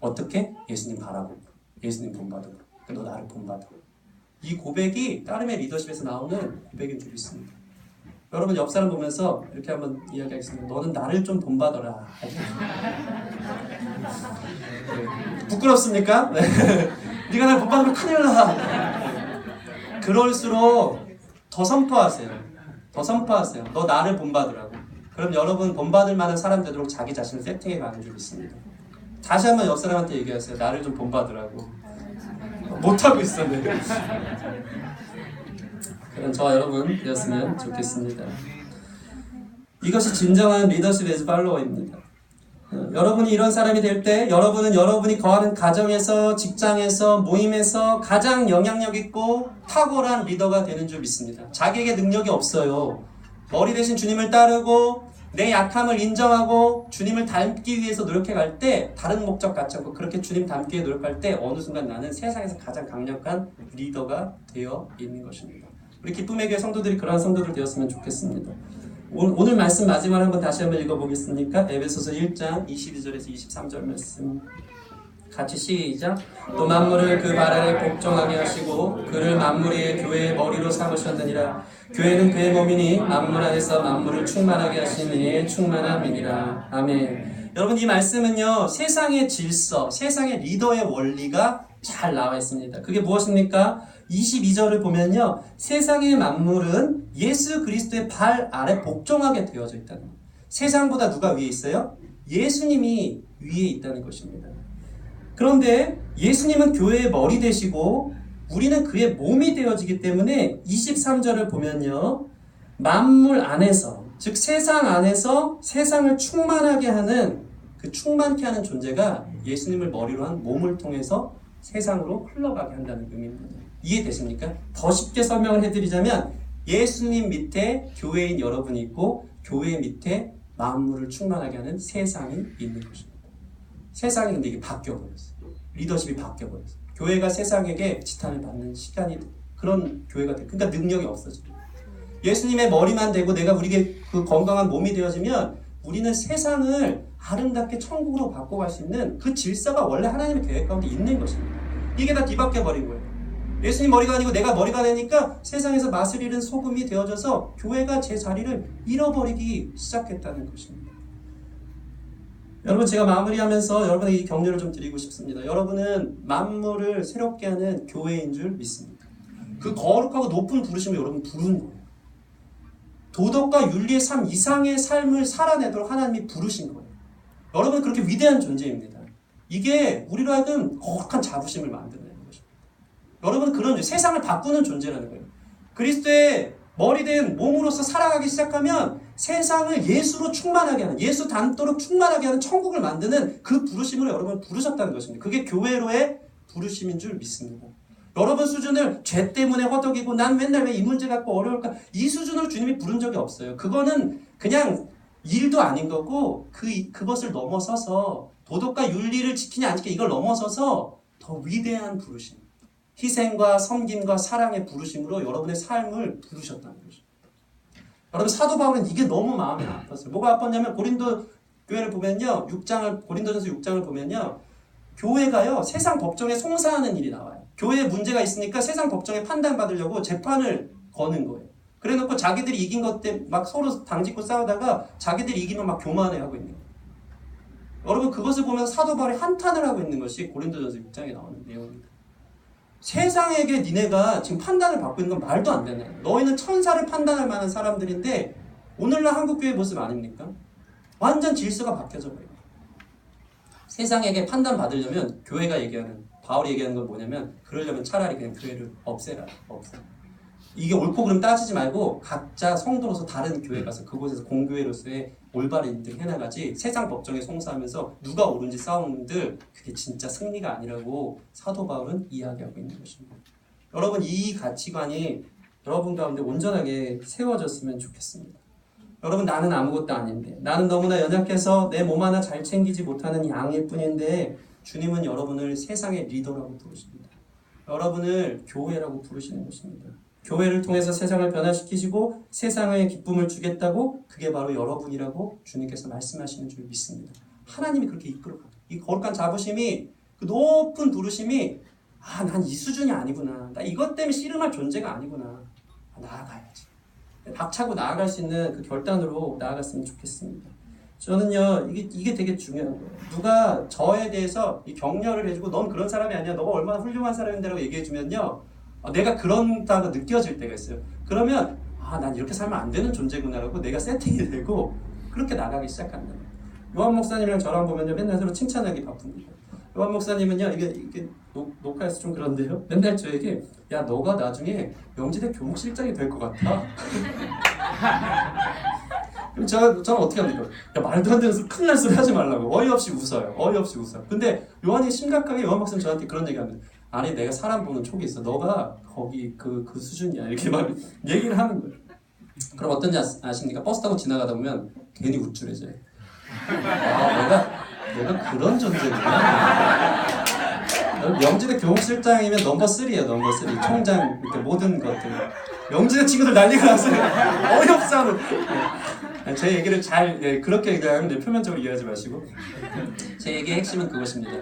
어떻게? 예수님 바라고, 예수님 본받으라. 너 나를 본받아. 이 고백이 따름의 리더십에서 나오는 고백인 줄 믿습니다. 여러분 옆 사람 보면서 이렇게 한번 이야기하겠습니다. 너는 나를 좀 본받아라. 네. 부끄럽습니까? 네. 네가 날 본받으면 큰일 나. 그럴수록 더 선포하세요. 더 선포하세요. 너 나를 본받으라고. 그럼 여러분 본받을 만한 사람 되도록 자기 자신을 세팅해 가는 줄 믿습니다. 다시 한번 옆 사람한테 얘기하세요. 나를 좀 본받으라고. 못하고 있어 내가. 그럼 저와 여러분 되었으면 좋겠습니다. 이것이 진정한 리더십 에즈 팔로워입니다. 여러분이 이런 사람이 될 때 여러분은 여러분이 거하는 가정에서, 직장에서, 모임에서 가장 영향력 있고 탁월한 리더가 되는 줄 믿습니다. 자기에게 능력이 없어요. 머리 대신 주님을 따르고 내 약함을 인정하고 주님을 닮기 위해서 노력해갈 때 다른 목적 갖지 않고 그렇게 주님 닮기 위해 노력할 때 어느 순간 나는 세상에서 가장 강력한 리더가 되어 있는 것입니다. 우리 기쁨의 교회 성도들이 그러한 성도들 되었으면 좋겠습니다. 오늘 말씀 마지막으로 한번 다시 한번 읽어보겠습니까? 에베소서 1장 22절에서 23절 말씀 같이 시작. 또 만물을 그 발 아래 복종하게 하시고 그를 만물의 교회의 머리로 삼으셨느니라. 교회는 그의 몸이니 만물 안에서 만물을 충만하게 하신 이의 충만함이니라. 아멘. 여러분 이 말씀은요, 세상의 질서, 세상의 리더의 원리가 잘 나와 있습니다. 그게 무엇입니까? 22절을 보면요, 세상의 만물은 예수 그리스도의 발 아래 복종하게 되어져 있다는 거예요. 세상보다 누가 위에 있어요? 예수님이 위에 있다는 것입니다. 그런데 예수님은 교회의 머리 되시고 우리는 그의 몸이 되어지기 때문에 23절을 보면요, 만물 안에서, 즉 세상 안에서 세상을 충만하게 하는, 그 충만케 하는 존재가 예수님을 머리로 한 몸을 통해서 세상으로 흘러가게 한다는 의미입니다. 이해되십니까? 더 쉽게 설명을 해드리자면 예수님 밑에 교회인 여러분이 있고 교회 밑에 만물을 충만하게 하는 세상이 있는 것입니다. 세상이 근데 이게 바뀌어버렸어요. 리더십이 바뀌어버렸어요. 교회가 세상에게 지탄을 받는 시간이 그런 교회가 돼. 그러니까 능력이 없어져요. 예수님의 머리만 되고 내가 우리에게 그 건강한 몸이 되어지면 우리는 세상을 아름답게 천국으로 바꿔갈 수 있는 그 질서가 원래 하나님의 계획 가운데 있는 것입니다. 이게 다 뒤바뀌어버린 거예요. 예수님 머리가 아니고 내가 머리가 되니까 세상에서 맛을 잃은 소금이 되어져서 교회가 제 자리를 잃어버리기 시작했다는 것입니다. 여러분, 제가 마무리하면서 여러분에게 이 격려를 좀 드리고 싶습니다. 여러분은 만물을 새롭게 하는 교회인 줄 믿습니다. 그 거룩하고 높은 부르심을 여러분 부른 거예요. 도덕과 윤리의 삶 이상의 삶을 살아내도록 하나님이 부르신 거예요. 여러분 그렇게 위대한 존재입니다. 이게 우리로 하여금 거룩한 자부심을 만드는 것입니다. 여러분 그런 세상을 바꾸는 존재라는 거예요. 그리스도의 머리된 몸으로서 살아가기 시작하면 세상을 예수로 충만하게 하는, 예수 닮도록 충만하게 하는 천국을 만드는 그 부르심으로 여러분 부르셨다는 것입니다. 그게 교회로의 부르심인 줄 믿습니다. 여러분 수준을 죄 때문에 허덕이고 난 맨날 왜 이 문제 갖고 어려울까, 이 수준으로 주님이 부른 적이 없어요. 그거는 그냥 일도 아닌 거고 그것을 넘어서서 도덕과 윤리를 지키냐 안 지키냐 이걸 넘어서서 더 위대한 부르심, 희생과 섬김과 사랑의 부르심으로 여러분의 삶을 부르셨다는 것입니다. 여러분 사도 바울은 이게 너무 마음이 아팠어요. 뭐가 아팠냐면 고린도 교회를 보면요, 고린도전서 6장을 보면요, 교회가요 세상 법정에 송사하는 일이 나와요. 교회에 문제가 있으니까 세상 법정에 판단받으려고 재판을 거는 거예요. 그래놓고 자기들이 이긴 것 때문에 막 서로 당짓고 싸우다가 자기들이 이기면 막 교만해하고 있는 거예요. 여러분 그것을 보면서 사도 바울이 한탄을 하고 있는 것이 고린도전서 6장에 나오는 내용입니다. 세상에게 니네가 지금 판단을 받고 있는 건 말도 안 되네. 너희는 천사를 판단할 만한 사람들인데 오늘날 한국교회 모습 아닙니까? 완전 질서가 바뀌어져 버려요. 세상에게 판단받으려면 교회가 얘기하는, 바울이 얘기하는 건 뭐냐면 그러려면 차라리 그냥 교회를 없애라. 없애. 이게 옳고 그름 따지지 말고 각자 성도로서 다른 교회 가서 그곳에서 공교회로서의 올바른 일들 해나가지, 세상 법정에 송사하면서 누가 옳은지 싸우는들 그게 진짜 승리가 아니라고 사도 바울은 이야기하고 있는 것입니다. 여러분, 이 가치관이 여러분 가운데 온전하게 세워졌으면 좋겠습니다. 여러분, 나는 아무것도 아닌데, 나는 너무나 연약해서 내 몸 하나 잘 챙기지 못하는 양일 뿐인데 주님은 여러분을 세상의 리더라고 부르십니다. 여러분을 교회라고 부르시는 것입니다. 교회를 통해서 세상을 변화시키시고 세상에 기쁨을 주겠다고, 그게 바로 여러분이라고 주님께서 말씀하시는 줄 믿습니다. 하나님이 그렇게 이끌어가요. 이 거룩한 자부심이, 그 높은 부르심이, 난 이 수준이 아니구나, 나 이것 때문에 씨름할 존재가 아니구나, 나아가야지, 박차고 나아갈 수 있는 그 결단으로 나아갔으면 좋겠습니다. 저는요, 이게 되게 중요한 거예요. 누가 저에 대해서 이 격려를 해주고 넌 그런 사람이 아니야, 너가 얼마나 훌륭한 사람인데라고 얘기해주면요, 내가 그런다고 느껴질 때가 있어요. 그러면 난 이렇게 살면 안 되는 존재구나라고 내가 세팅이 되고 그렇게 나가기 시작한다. 요한 목사님이랑 저랑 보면요, 맨날 서로 칭찬하기 바쁩니다. 요한 목사님은요, 이게 녹화해서 좀 그런데요, 맨날 저에게 야, 너가 나중에 명지대 교목실장이 될 것 같아. 그럼 저는 어떻게 합니까? 야, 말도 안 되는 소리, 큰일 날 소리 하지 말라고 어이없이 웃어요. 어이없이 웃어요. 근데 요한이 심각하게, 요한 목사님 저한테 그런 얘기합니다. 아니, 내가 사람 보는 촉이 있어. 너가 거기 그 수준이야. 이렇게 막 얘기를 하는 거예요. 그럼 어떤지 아십니까? 버스 타고 지나가다 보면 괜히 우쭐해져요. 내가 그런 존재구나. 명지대 교목실장이면 넘버 3예요. 넘버 3. 총장, 이렇게 모든 것들. 명지대 친구들 난리가 났어요. 어이없어 하는. 제 얘기를 잘, 그렇게 얘기하면 표면적으로 이해하지 마시고. 제 얘기의 핵심은 그것입니다.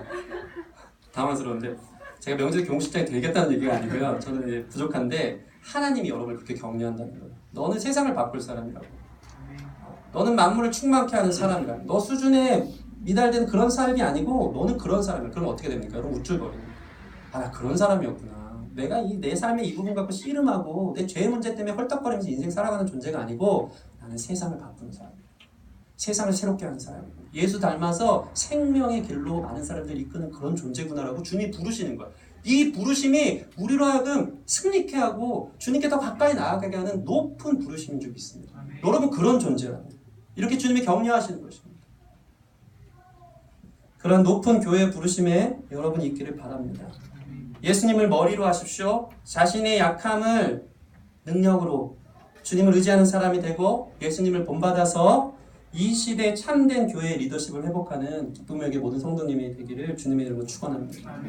당황스러운데, 제가 명지대 교목실장이 되겠다는 얘기가 아니고요. 저는 부족한데, 하나님이 여러분을 그렇게 격려한다는 거예요. 너는 세상을 바꿀 사람이라고. 너는 만물을 충만케 하는 사람이라고. 너 수준에 미달되는 그런 삶이 아니고 너는 그런 사람이야. 그럼 어떻게 됩니까? 여러분, 우쭐거리는. 나 그런 사람이었구나. 내가 내 삶의 이 부분 갖고 씨름하고 내 죄 문제 때문에 헐떡거리면서 인생 살아가는 존재가 아니고 나는 세상을 바꾸는 사람이야. 세상을 새롭게 하는 사람이야. 예수 닮아서 생명의 길로 많은 사람들을 이끄는 그런 존재구나라고 주님이 부르시는 거야. 이 부르심이 우리로 하여금 승리케 하고 주님께 더 가까이 나아가게 하는 높은 부르심인 줄 믿습니다. 여러분, 그런 존재라고. 이렇게 주님이 격려하시는 것입니다. 그런 높은 교회 부르심에 여러분이 있기를 바랍니다. 예수님을 머리로 하십시오. 자신의 약함을 능력으로 주님을 의지하는 사람이 되고 예수님을 본받아서 이 시대 참된 교회의 리더십을 회복하는 기쁨의 교회 모든 성도님이 되기를 주님의 이름으로 축원합니다.